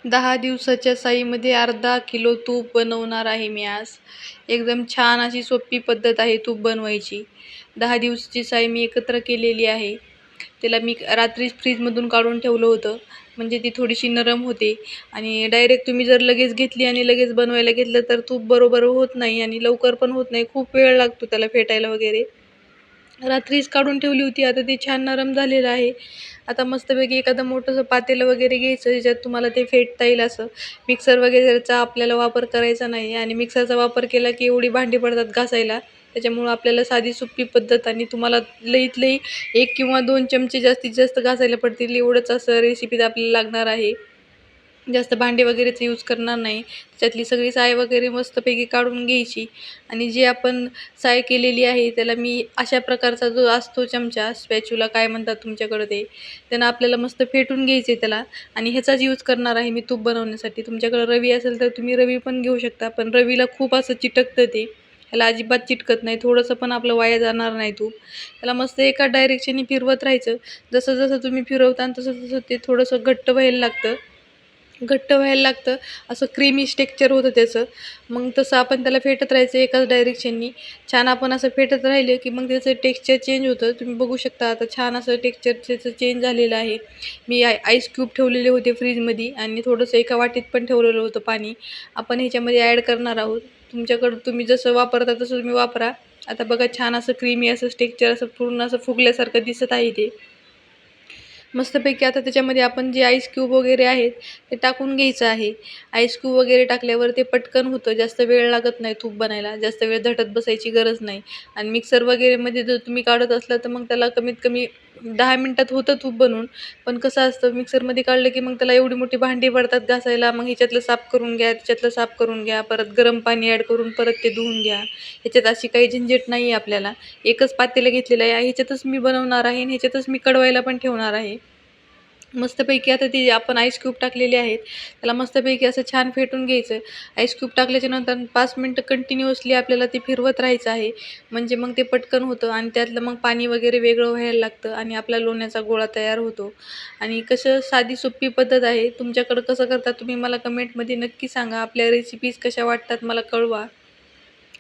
10 दिवसाच्या साईमध्ये अर्धा किलो तूप बनवणार आहे मी आज. एकदम छान अशी सोपी पद्धत आहे तूप बनवायची. 10 दिवसाची साई मी एकत्र केलेली आहे. त्याला मी रात्रीच फ्रीजमधून काढून ठेवलं होतं, म्हणजे ती थोडीशी नरम होते. आणि डायरेक्ट तुम्ही जर लगेच घेतली आणि लगेच बनवायला घेतलं तर तूप बरोबर होत नाही आणि लवकर पण होत नाही. खूप वेळ लागतो त्याला फेटायला वगैरे. रात्रीच काढून ठेवली होती. आता ती छान नरम झालेलं आहे. आता मस्तपैकी एखादं मोठंसं पातेलं वगैरे घ्यायचं, ज्याच्यात तुम्हाला ते फेटता येईल असं. मिक्सर वगैरेचा आपल्याला वापर करायचा नाही आणि मिक्सरचा वापर केला की एवढी भांडी पडतात घासायला. त्याच्यामुळं आपल्याला साधी सोपी पद्धत आणि तुम्हाला लईत लई 1 किंवा 2 चमचे जास्तीत जास्त घासायला पडतील, एवढंच असं रेसिपीत आपल्याला लागणार आहे. जास्त भांडे वगैरेचा यूज करणार नाही. त्याच्यातली सगळी साय वगैरे मस्तपैकी काढून घ्यायची आणि जी आपण साय केलेली आहे त्याला मी अशा प्रकारचा जो असतो चमचा, स्पॅच्युला काय म्हणतात तुमच्याकडं ते, त्यानं आपल्याला मस्त फेटून घ्यायचे त्याला. आणि ह्याचाच यूज करणार आहे मी तूप बनवण्यासाठी. तुमच्याकडं रवी असेल तर तुम्ही रवी पण घेऊ शकता, पण रवीला खूप असं चिटकतं ते. ह्याला अजिबात चिटकत नाही. थोडंसं पण आपलं वाया जाणार नाही तूप. त्याला मस्त एका डायरेक्शननी फिरवत राहायचं. जसं जसं तुम्ही फिरवता तसं तसं ते थोडंसं घट्ट व्हायला लागतं. घट्ट व्हायला लागतं, असं क्रीमी टेक्स्चर होतं त्याचं. मग तसं आपण त्याला फेटत राहायचं एकाच डायरेक्शननी. छान आपण असं फेटत राहिलं की मग त्याचं टेक्स्चर चेंज होतं. तुम्ही बघू शकता आता छान असं टेक्स्चर त्याचं चेंज झालेलं आहे. मी आईस क्यूब ठेवलेले होते फ्रीजमध्ये आणि थोडंसं एका वाटीत पण ठेवलेलं होतं पाणी. आपण ह्याच्यामध्ये ॲड करणार आहोत. तुमच्याकडं तुम्ही जसं वापरता तसं तुम्ही वापरा. आता बघा छान असं क्रीमी असं टेक्स्चर असं पूर्ण असं फुगल्यासारखं दिसत आहे ते. मस्तपैकी आता त्याच्यामध्ये आपण जे आईस क्यूब वगैरे आहेत ते टाकून घ्यायचं आहे. आईस क्यूब वगैरे टाकल्यावर ते पटकन होतं, जास्त वेळ लागत नाही तूप बनायला, जास्त वेळ झटत बसायची गरज नाही. आणि मिक्सर वगैरेमध्ये जर तुम्ही काढत असला तर मग त्याला कमीत कमी 10 मिनिटात होतं तूप बनवून. पण कसं असतं मिक्सरमध्ये काढलं की मग त्याला एवढी मोठी भांडी पडतात घासायला. मग ह्याच्यातलं साफ करून घ्या, त्याच्यातलं साफ करून घ्या, परत गरम पाणी ॲड करून परत ते धुवून घ्या. ह्याच्यात अशी काही झंझट नाही आहे आपल्याला. एकच पातेलं घेतलेलं आहे, ह्याच्यातच मी बनवणार आहे आणि ह्याच्यातच मी कडवायला पण ठेवणार आहे. मस्तपैकी आता ती आपण आईस क्यूब टाकलेले आहेत, त्याला मस्तपैकी असं छान फेटून घ्यायचं. आईस क्यूब टाकल्याच्या नंतर 5 मिनिटं कंटिन्युअसली आपल्याला ते फिरवत राहायचं आहे. म्हणजे मग ते पटकन होतं आणि त्यातलं मग पाणी वगैरे वेगळं व्हायला लागतं आणि आपला लोण्याचा गोळा तयार होतो. आणि कसं साधी सोपी पद्धत आहे. तुमच्याकडं कसं करतात तुम्ही मला कमेंटमध्ये नक्की सांगा. आपल्या रेसिपीज कशा वाटतात मला कळवा.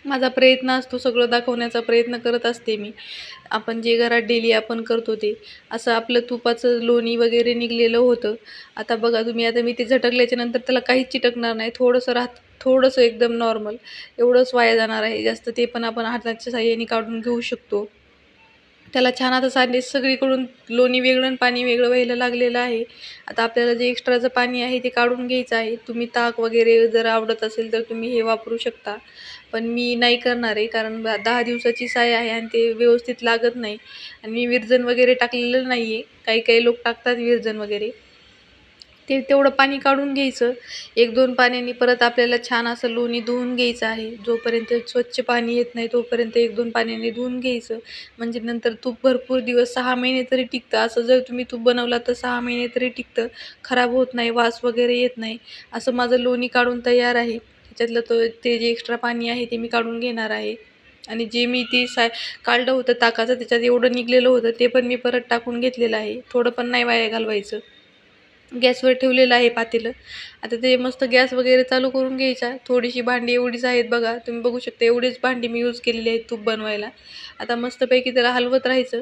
माझा प्रयत्न असतो सगळं दाखवण्याचा प्रयत्न करत असते मी. आपण जे घरात डेली आपण करतो ते. असं आपलं तुपाचं लोणी वगैरे निघालेलं होतं. आता बघा तुम्ही आता मी ते झटकल्याच्या नंतर त्याला काहीच चिटकणार नाही. थोडंसं थोडंसं एकदम नॉर्मल एवढंच वाया जाणार आहे. जास्त ते पण आपण हाताच्या साहाय्याने काढून घेऊ शकतो. त्याला छान आता सगळीकडून लोणी वेगळं आणि पाणी वेगळं व्हायला लागलेलं आहे. आता आपल्याला जे एक्स्ट्राचं पाणी आहे ते काढून घ्यायचं आहे. तुम्ही ताक वगैरे जर आवडत असेल तर तुम्ही हे वापरू शकता. पण मी नाही करणार आहे, कारण 10 दिवसाची साय आहे आणि ते व्यवस्थित लागत नाही. आणि मी विरजण वगैरे टाकलेलं नाही आहे. काही-काही लोक टाकतात विरजण वगैरे. ते तेवढं पाणी काढून घ्यायचं. 1-2 पाण्याने परत आपल्याला छान असं लोणी धुवून घ्यायचं आहे. जोपर्यंत स्वच्छ पाणी येत नाही तोपर्यंत 1-2 पाण्याने धुवून घ्यायचं. म्हणजे नंतर तूप भरपूर दिवस 6 महिने तरी टिकतं. असं जर तुम्ही तूप बनवलं तर 6 महिने तरी टिकतं. खराब होत नाही, वास वगैरे येत नाही. असं माझं लोणी काढून तयार आहे. त्याच्यातलं ते जे एक्स्ट्रा पाणी आहे ते मी काढून घेणार आहे. आणि जे मी ते काढलं होतं ताकाचं त्याच्यात एवढं निघालेलं होतं ते पण मी परत टाकून घेतलेलं आहे. थोडं पण नाही वाया घालवायचं. गॅसवर ठेवलेलं आहे पातेलं. आता ते मस्त गॅस वगैरे चालू करून घ्यायचा. थोडीशी भांडी एवढीच आहेत बघा. तुम्ही बघू शकता एवढीच भांडी मी यूज केलेली आहेत तूप बनवायला. आता मस्तपैकी त्याला हलवत राहायचं.